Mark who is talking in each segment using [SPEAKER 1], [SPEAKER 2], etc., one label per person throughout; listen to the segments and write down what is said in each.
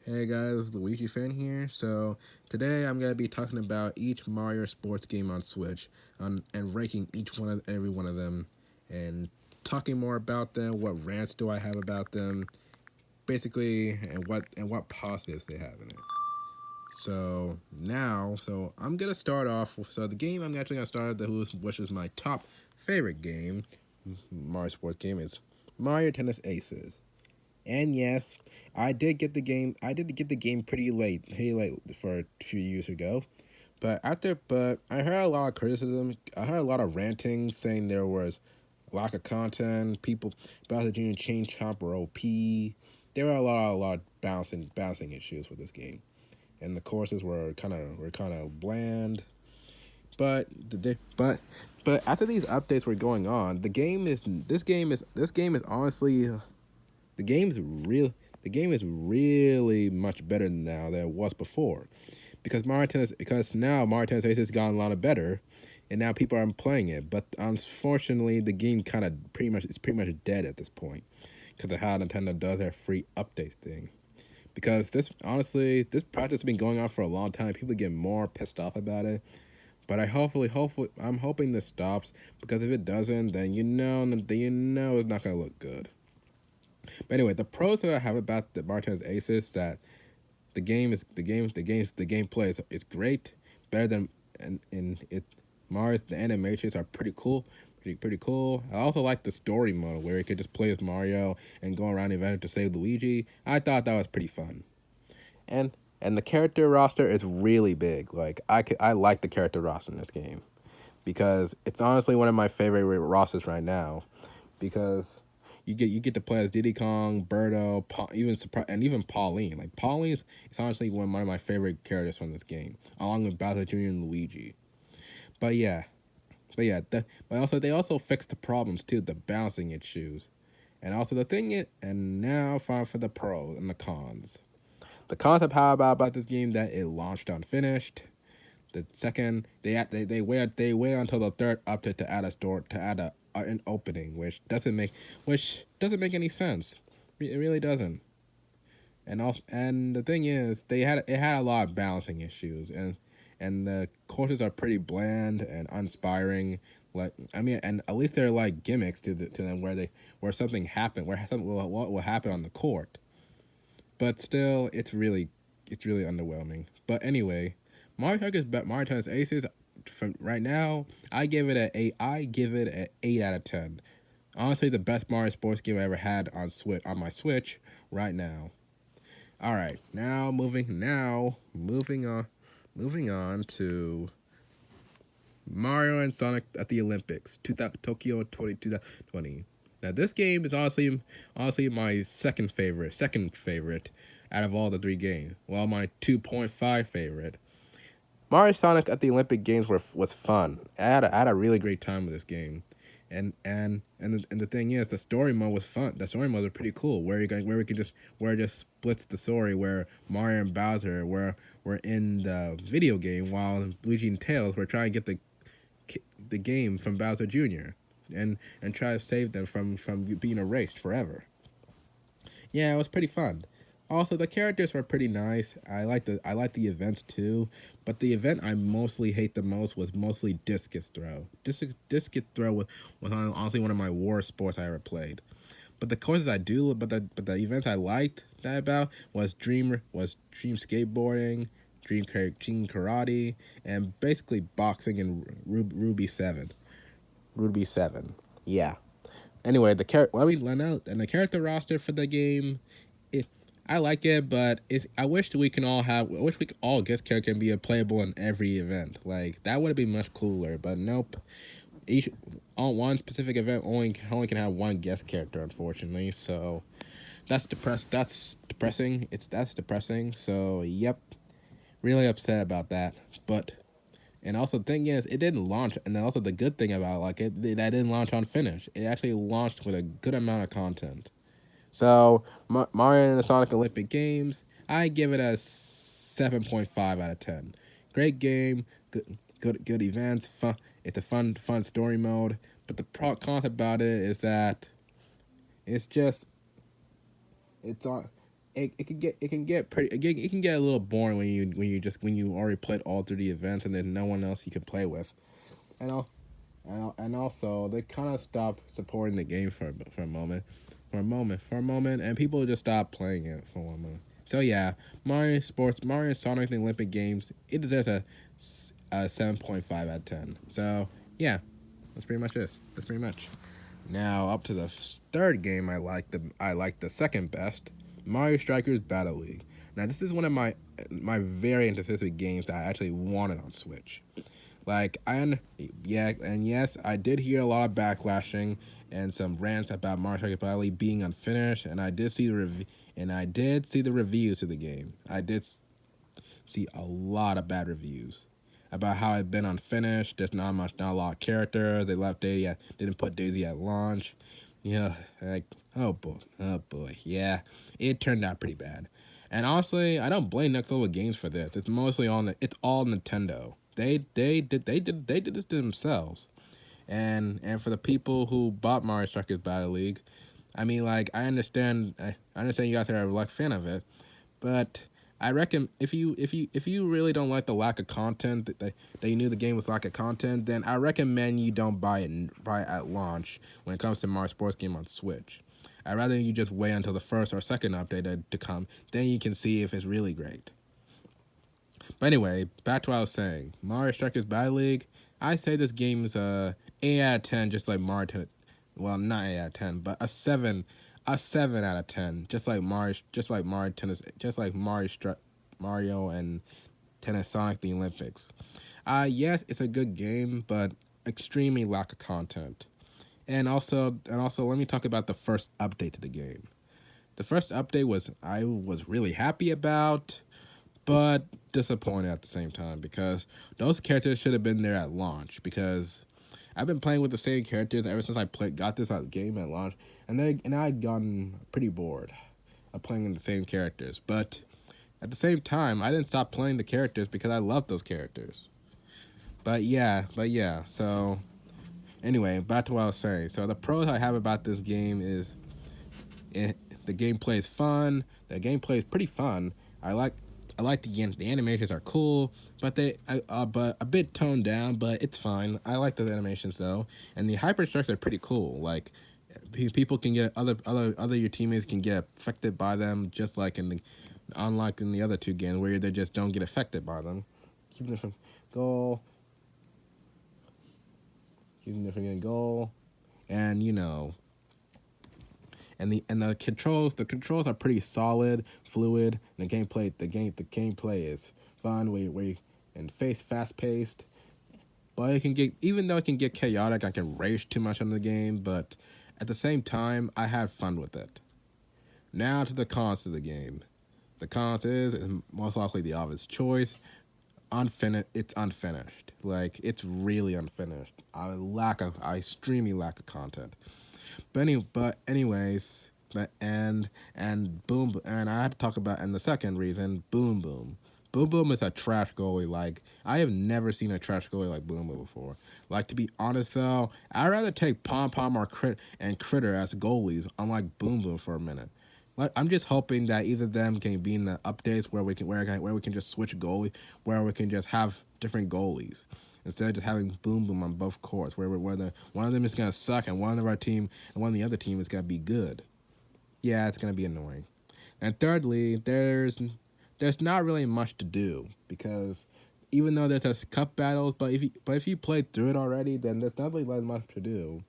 [SPEAKER 1] Hey guys, Luigi fan here. So today I'm gonna be talking about each Mario sports game on Switch, and ranking every one of them, and talking more about them. What rants do I have about them? Basically, and what positives they have in it. So I'm gonna start off. So the game I'm actually gonna start which is my top favorite game, Mario sports game, is Mario Tennis Aces. And yes, I did get the game. I did get the game pretty late for a few years ago. But I heard a lot of criticism. I heard a lot of ranting saying there was lack of content. People Bowser Jr. Chain Chomp were OP. There were a lot of bouncing issues with this game, and the courses were kind of bland. But the, but after these updates were going on, this game is honestly the game's real. The game is really much better now than it was before, because now Mario Tennis Aces has gotten a lot of better, and now people are playing it. But unfortunately, the game kind of pretty much dead at this point because of how Nintendo does their free updates thing. Because this practice has been going on for a long time. People get more pissed off about it. But hopefully, I'm hoping this stops, because if it doesn't, then it's not gonna look good. But anyway, the pros that I have about the Martinez Aces is that the gameplay is great, better than and it Mario's the animations are pretty cool, pretty cool. I also like the story mode where you could just play as Mario and go around the adventure to save Luigi. I thought that was pretty fun, and and the character roster is really big. I like the character roster in this game because it's honestly one of my favorite rosters right now, because you get to play as Diddy Kong, Birdo, even Pauline. Like Pauline is honestly one of my favorite characters from this game, along with Bowser Jr. and Luigi. But yeah, but also they also fixed the problems too, the bouncing issues, and also and now for the pros and the cons. The cons of how about this game that it launched unfinished. The second they wait until the third update to add a store to add an opening, which doesn't make any sense. It really doesn't. And the thing is, it had a lot of balancing issues, and the courses are pretty bland and uninspiring. And at least they're like gimmicks to them where something happened, where something will happen on the court. But still, it's really underwhelming. But anyway, Mario Tennis Aces. From right now, I give it a 8. I give it a 8 out of 10. Honestly, the best Mario sports game I ever had on my Switch right now. All right, moving on to Mario and Sonic at the Olympics, Tokyo 2020. Now this game is honestly my second favorite out of all the three games. Well, my 2.5 favorite. Mario Sonic at the Olympic Games was fun. I had a really great time with this game, and the thing is, the story mode was fun. The story modes are pretty cool. Where it just splits the story, where Mario and Bowser were in the video game, while Luigi and Tails were trying to get the game from Bowser Jr. and try to save them from being erased forever. Yeah, it was pretty fun. Also, the characters were pretty nice. I like the events too, but the event I mostly hate the most was mostly discus throw. Discus throw was honestly one of my worst sports I ever played. But the courses I do, but the events I liked that about was Dream skateboarding, Dream karate, and basically boxing and Ruby 7. Ruby 7. Yeah. Anyway, the character roster for the game, it I like it, but I wish we could all guest character can be playable in every event. Like that would have been much cooler, but nope. Each on one specific event only can have one guest character, unfortunately. So that's depressing. That's depressing. So yep, really upset about that. But and also the thing is, it didn't launch. And then also the good thing about that didn't launch on finish. It actually launched with a good amount of content. So Mario and the Sonic Olympic Games, I give it a 7.5 out of 10. Great game, good events. Fun. It's a fun story mode. But the con about it is that it's just it's on. it can get a little boring when you already played all 30 events and there's no one else you can play with. And al- and also they kind of stopped supporting the game for a moment, and people just stopped playing it for one moment. So yeah, Mario Sonic the Olympic Games, it deserves a 7.5 out of 10. So yeah, that's pretty much it. That's pretty much. Now up to the third game I like the second best, Mario Strikers Battle League. Now this is one of my very anticipated games that I actually wanted on Switch. Yeah, and yes, I did hear a lot of backlashing and some rants about Mario Strikers Battle League being unfinished, and I did see the reviews of the game. I did see a lot of bad reviews about how it's been unfinished. There's not a lot of character. They left Daisy didn't put Daisy at launch. Yeah, like oh boy, yeah, it turned out pretty bad. And honestly, I don't blame Next Level Games for this. It's all Nintendo. They did this to themselves. And for the people who bought Mario Strikers Battle League, I mean, like I understand you guys are like fan of it, but I reckon if you really don't like the lack of content that you knew the game was lack of content, then I recommend you don't buy it at launch when it comes to Mario Sports game on Switch. I'd rather you just wait until the first or second update to come, then you can see if it's really great. But anyway, back to what I was saying. Mario Strikers Battle League. I say this game is a 8 out of 10, just like Mario. Well, not 8 out of 10, but a 7 out of 10, just like Mario Tennis, just like Mario and Tennis Sonic the Olympics. Yes, it's a good game, but extremely lack of content. And also, let me talk about the first update to the game. The first update I was really happy about, but disappointed at the same time because those characters should have been there at launch. Because I've been playing with the same characters ever since got this game at launch, and I'd gotten pretty bored of playing with the same characters. But at the same time, I didn't stop playing the characters because I love those characters. But yeah. So anyway, back to what I was saying. So the pros I have about this game is it, the gameplay is fun. The gameplay is pretty fun. I like the animations are cool, but a bit toned down. But it's fine. I like the animations though, and the hyperstrikes are pretty cool. Like people can get other your teammates can get affected by them, just like unlike in the other two games where they just don't get affected by them. Keeping them from goal, keeping them from goal, and the controls are pretty solid, fluid. And the gameplay is fun. And fast paced. But it can get even though it can get chaotic, I can rage too much on the game. But at the same time, I had fun with it. Now to the cons of the game. The cons is most likely the obvious choice. Unfinished. It's unfinished. Like it's really unfinished. I extremely lack of content. But anyways, and I had to talk about, and the second reason, Boom Boom. Boom Boom is a trash goalie. Like I have never seen a trash goalie like Boom Boom before. Like to be honest though, I'd rather take Pom Pom or Critter as goalies, unlike Boom Boom for a minute. Like I'm just hoping that either of them can be in the updates where we can just switch goalie, where we can just have different goalies instead of just having Boom Boom on both courts, whether one of them is gonna suck and one of our team and one of the other team is gonna be good. Yeah, it's gonna be annoying. And thirdly, there's not really much to do because even though there's cup battles, but if you played through it already, then there's not really that much to do.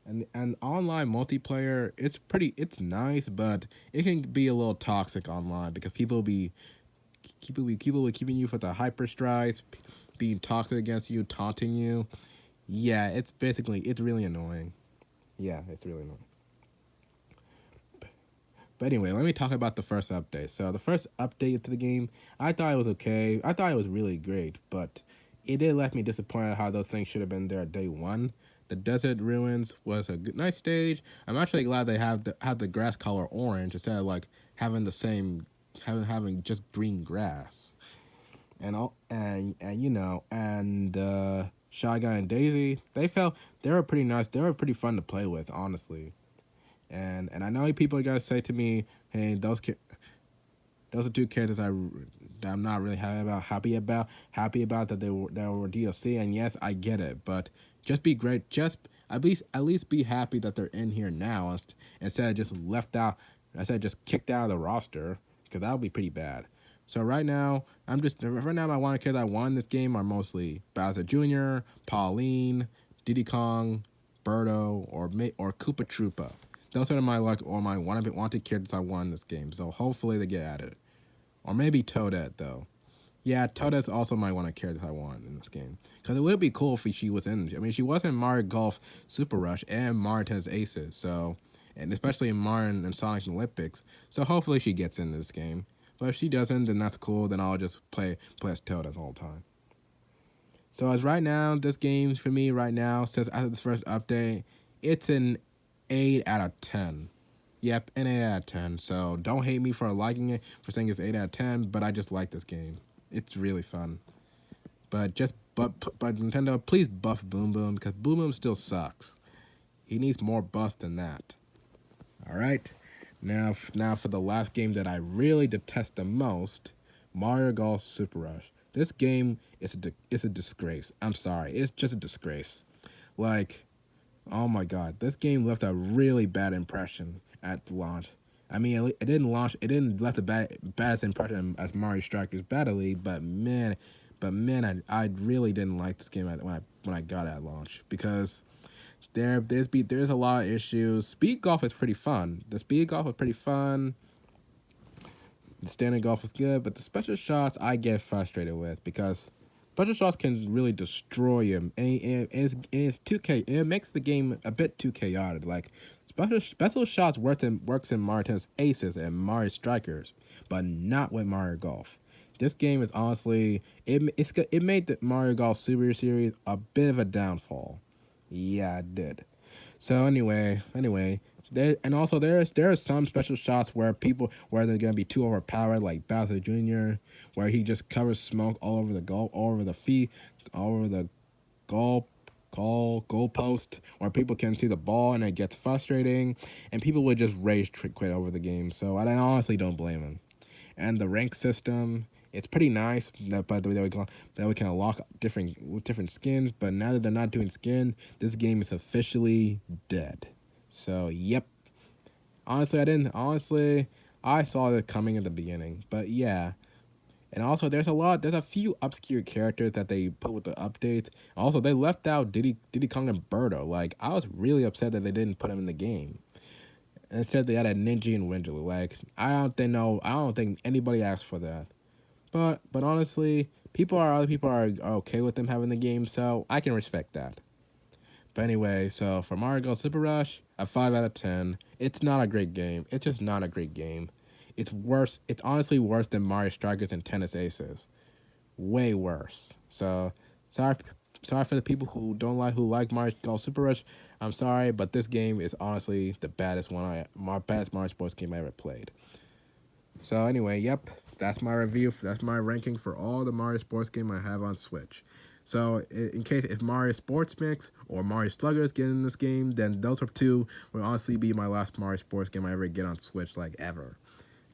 [SPEAKER 1] And online multiplayer, it's nice, but it can be a little toxic online because people be keeping you for the hyper strikes, being toxic against you, taunting you. Yeah, it's really annoying. Yeah, it's really annoying. But anyway, let me talk about the first update. So the first update to the game, I thought it was okay. I thought it was really great, but it did left me disappointed how those things should have been there day one. The desert ruins was a nice stage. I'm actually glad they have the grass color orange instead of like having the same having just green grass. And Shy Guy and Daisy, they were pretty nice. They were pretty fun to play with, honestly. And I know people are gonna say to me, "Hey, those are two characters that I'm not really happy about that they were DLC. And yes, I get it, but just be great. Just at least be happy that they're in here now instead of just left out. Instead of just kicked out of the roster, because that would be pretty bad. So right now, my wanted characters I won this game are mostly Bowser Jr., Pauline, Diddy Kong, Birdo, or Koopa Troopa. Those are my wanted characters I won this game. So hopefully they get added, or maybe Toadette though. Yeah, Toadette's also my wanted character I won in this game, because it would be cool if she was in. I mean, she was in Mario Golf Super Rush and Mario Tennis Aces. So, and especially in Mario and Sonic Olympics. So hopefully she gets in this game. But if she doesn't, then that's cool. Then I'll just play as Toad the whole time. So as right now, this game for me right now, since after this first update, it's an 8 out of 10. Yep, an 8 out of 10. So don't hate me for liking it, for saying it's 8 out of 10, but I just like this game. It's really fun. But Nintendo, please buff Boom Boom, because Boom Boom still sucks. He needs more buff than that. All right. Now for the last game that I really detest the most, Mario Golf Super Rush. This game is a disgrace. I'm sorry, it's just a disgrace. Like, oh my god, this game left a really bad impression at the launch. I mean, it didn't launch. It didn't left a bad impression as Mario Strikers Battle League, but man, I really didn't like this game when I got it at launch, because there's a lot of issues. Speed golf is pretty fun. The speed golf was pretty fun. The standard golf was good, but the special shots I get frustrated with, because special shots can really destroy you, and it's too it makes the game a bit too chaotic. Like special shots works in Mario Tennis Aces and Mario Strikers, but not with Mario Golf. This game is honestly it made the Mario Golf Super Series a bit of a downfall. Yeah, it did. So anyway, there are some special shots where they're gonna be too overpowered, like Bowser Jr., where he just covers smoke all over the goal post, or people can see the ball and it gets frustrating, and people would just rage quit over the game. So I honestly don't blame him. And the rank system, it's pretty nice that by the way that we can unlock different skins, but now that they're not doing skin, this game is officially dead. So yep. Honestly, I saw it coming at the beginning, but yeah. And also, there's a few obscure characters that they put with the updates. Also, they left out Diddy Kong and Birdo. Like, I was really upset that they didn't put him in the game. Instead, they had a Ninja and Winjulu. Like, I don't think anybody asked for that. But honestly, other people are okay with them having the game, so I can respect that. But anyway, so for Mario Golf Super Rush, a 5 out of 10. It's not a great game. It's just not a great game. It's worse. It's honestly worse than Mario Strikers and Tennis Aces. Way worse. So sorry for the people who like Mario Golf Super Rush. I'm sorry, but this game is honestly the baddest baddest Mario Sports game I ever played. So anyway, yep, that's my review. That's my ranking for all the Mario Sports game I have on Switch. So in case if Mario Sports Mix or Mario Sluggers get in this game, then those two will honestly be my last Mario Sports game I ever get on Switch, like ever.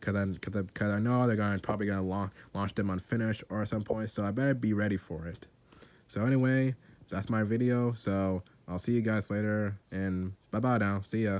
[SPEAKER 1] Cause I know they're probably gonna launch them unfinished or at some point, so I better be ready for it. So anyway, that's my video. So I'll see you guys later, and bye bye now. See ya.